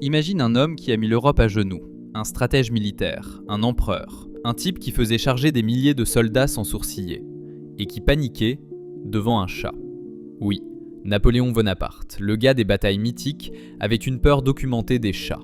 Imagine un homme qui a mis l'Europe à genoux, un stratège militaire, un empereur, un type qui faisait charger des milliers de soldats sans sourciller, et qui paniquait devant un chat. Oui, Napoléon Bonaparte, le gars des batailles mythiques, avait une peur documentée des chats.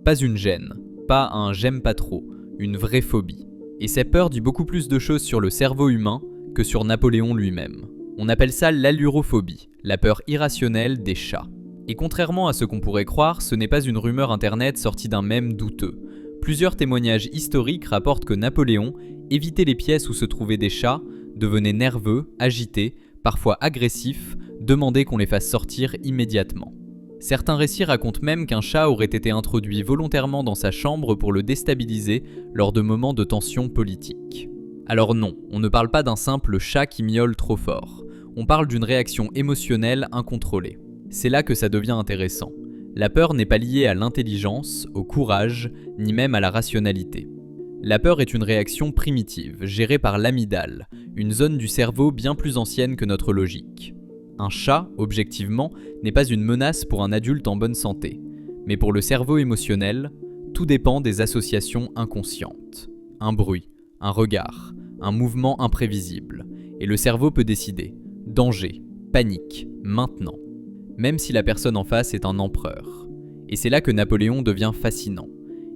Pas une gêne, pas un j'aime pas trop, une vraie phobie. Et cette peur dit beaucoup plus de choses sur le cerveau humain que sur Napoléon lui-même. On appelle ça l'allurophobie, la peur irrationnelle des chats. Et contrairement à ce qu'on pourrait croire, ce n'est pas une rumeur internet sortie d'un mème douteux. Plusieurs témoignages historiques rapportent que Napoléon évitait les pièces où se trouvaient des chats, devenait nerveux, agité, parfois agressif, demandait qu'on les fasse sortir immédiatement. Certains récits racontent même qu'un chat aurait été introduit volontairement dans sa chambre pour le déstabiliser lors de moments de tension politique. Alors non, on ne parle pas d'un simple chat qui miaule trop fort. On parle d'une réaction émotionnelle incontrôlée. C'est là que ça devient intéressant. La peur n'est pas liée à l'intelligence, au courage, ni même à la rationalité. La peur est une réaction primitive, gérée par l'amygdale, une zone du cerveau bien plus ancienne que notre logique. Un chat, objectivement, n'est pas une menace pour un adulte en bonne santé. Mais pour le cerveau émotionnel, tout dépend des associations inconscientes. Un bruit, un regard, un mouvement imprévisible. Et le cerveau peut décider. Danger, panique, maintenant. Même si la personne en face est un empereur. Et c'est là que Napoléon devient fascinant.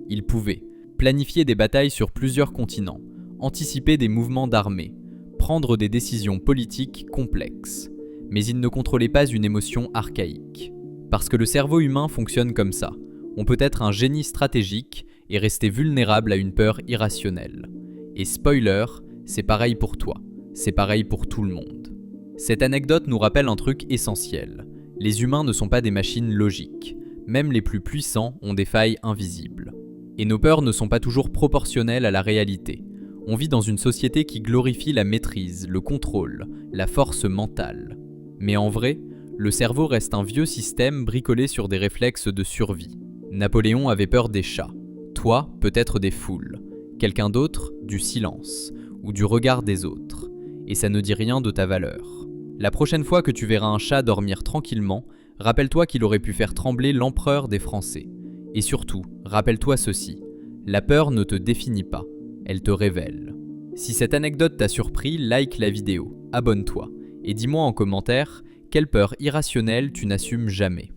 Il pouvait planifier des batailles sur plusieurs continents, anticiper des mouvements d'armée, prendre des décisions politiques complexes. Mais il ne contrôlait pas une émotion archaïque. Parce que le cerveau humain fonctionne comme ça. On peut être un génie stratégique et rester vulnérable à une peur irrationnelle. Et spoiler, c'est pareil pour toi. C'est pareil pour tout le monde. Cette anecdote nous rappelle un truc essentiel. Les humains ne sont pas des machines logiques. Même les plus puissants ont des failles invisibles. Et nos peurs ne sont pas toujours proportionnelles à la réalité. On vit dans une société qui glorifie la maîtrise, le contrôle, la force mentale. Mais en vrai, le cerveau reste un vieux système bricolé sur des réflexes de survie. Napoléon avait peur des chats. Toi, peut-être des foules. Quelqu'un d'autre, du silence, ou du regard des autres. Et ça ne dit rien de ta valeur. La prochaine fois que tu verras un chat dormir tranquillement, rappelle-toi qu'il aurait pu faire trembler l'empereur des Français. Et surtout, rappelle-toi ceci, la peur ne te définit pas, elle te révèle. Si cette anecdote t'a surpris, like la vidéo, abonne-toi, et dis-moi en commentaire quelle peur irrationnelle tu n'assumes jamais.